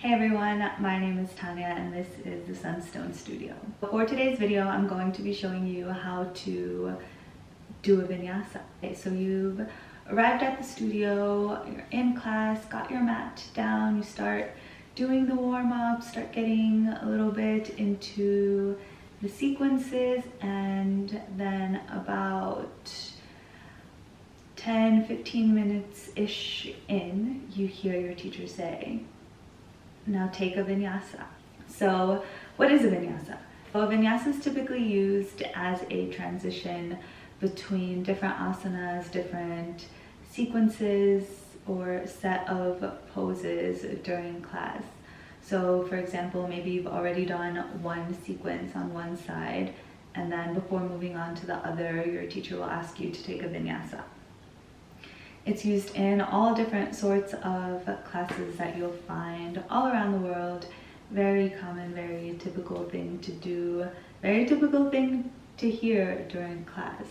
Hey everyone, my name is Tanya and this is the Sunstone Studio. For today's video, I'm going to be showing you how to do a vinyasa. Okay, so you've arrived at the studio, you're in class, got your mat down, you start doing the warm-up, start getting a little bit into the sequences, and then about 10-15 minutes-ish in, you hear your teacher say, "Now take a vinyasa." So what is a vinyasa? Well, a vinyasa is typically used as a transition between different asanas, different sequences, or set of poses during class. So for example, maybe you've already done one sequence on one side, and then before moving on to the other, your teacher will ask you to take a vinyasa. It's used in all different sorts of classes that you'll find all around the world. Very common, very typical thing to do, very typical thing to hear during class.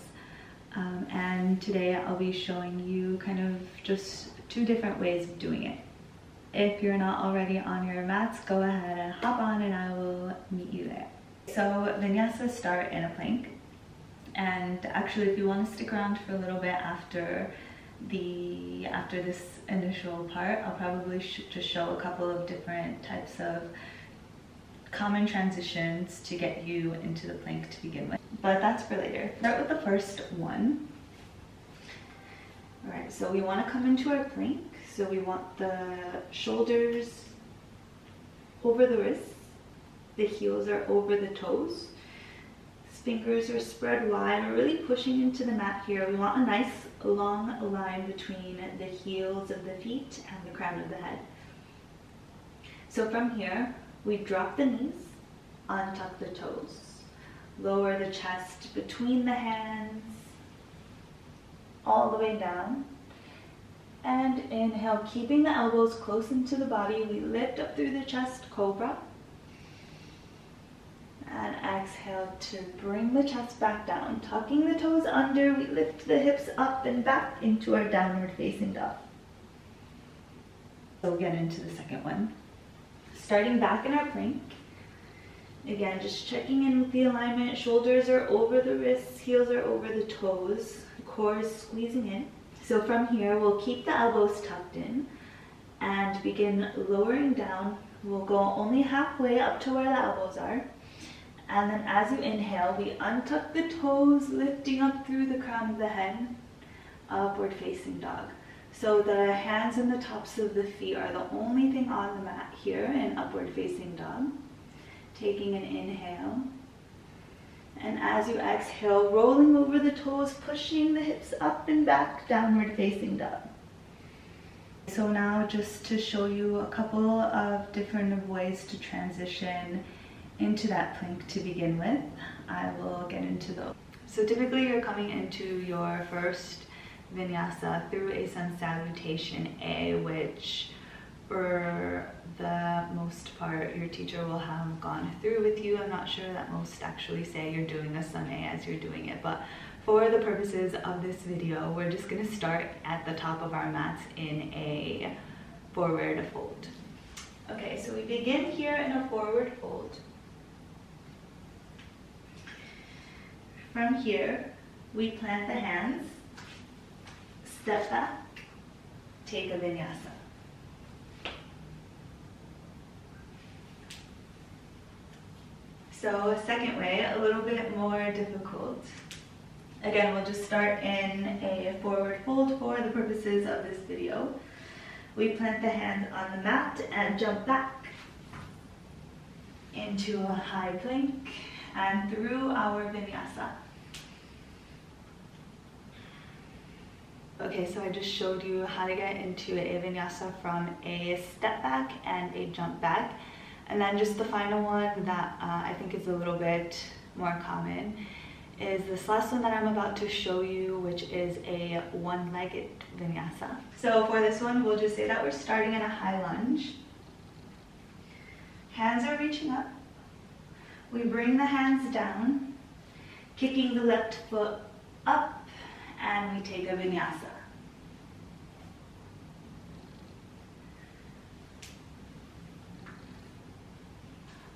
And today I'll be showing you kind of just two different ways of doing it. If you're not already on your mats, go ahead and hop on and I will meet you there. So vinyasas start in a plank. And actually, if you want to stick around for a little bit after this initial part, I'll probably just show a couple of different types of common transitions to get you into the plank to begin with, but that's for later. Start with the first one. All right, so we want to come into our plank. So we want the shoulders over the wrists, the heels are over the toes, fingers are spread wide. We're really pushing into the mat here. We want a nice long line between the heels of the feet and the crown of the head. So from here, we drop the knees, untuck the toes, lower the chest between the hands, all the way down, and inhale, keeping the elbows close into the body. We lift up through the chest, cobra. And exhale to bring the chest back down. Tucking the toes under, we lift the hips up and back into our downward facing dog. So we'll get into the second one. Starting back in our plank. Again, just checking in with the alignment. Shoulders are over the wrists, heels are over the toes, core is squeezing in. So from here, we'll keep the elbows tucked in and begin lowering down. We'll go only halfway up to where the elbows are. And then as you inhale, we untuck the toes, lifting up through the crown of the head, upward facing dog. So the hands and the tops of the feet are the only thing on the mat here in upward facing dog. Taking an inhale. And as you exhale, rolling over the toes, pushing the hips up and back, downward facing dog. So now just to show you a couple of different ways to transition into that plank to begin with, I will get into those. So typically you're coming into your first vinyasa through a sun salutation A, which for the most part your teacher will have gone through with you. I'm not sure that most actually say you're doing a sun A as you're doing it, but for the purposes of this video, we're just going to start at the top of our mats in a forward fold. Okay, so we begin here in a forward fold. From here, we plant the hands, step back, take a vinyasa. So a second way, a little bit more difficult. Again, we'll just start in a forward fold for the purposes of this video. We plant the hands on the mat and jump back into a high plank and through our vinyasa. Okay, so I just showed you how to get into a vinyasa from a step back and a jump back. And then just the final one that I think is a little bit more common is this last one that I'm about to show you, which is a one-legged vinyasa. So for this one, we'll just say that we're starting in a high lunge. Hands are reaching up. We bring the hands down, kicking the left foot up, and we take a vinyasa.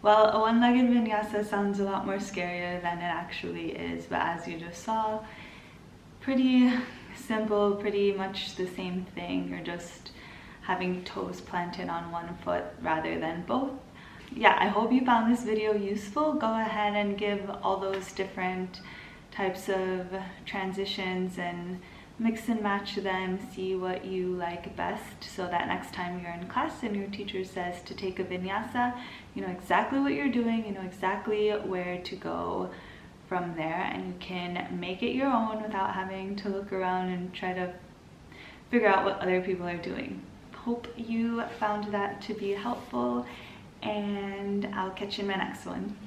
Well, a one-legged vinyasa sounds a lot more scarier than it actually is, but as you just saw, pretty simple, pretty much the same thing. You're just having toes planted on one foot rather than both. Yeah, I hope you found this video useful. Go ahead and give all those different types of transitions and mix and match them, see what you like best, so that next time you're in class and your teacher says to take a vinyasa, you know exactly what you're doing, you know exactly where to go from there, and you can make it your own without having to look around and try to figure out what other people are doing. Hope you found that to be helpful, and I'll catch you in my next one.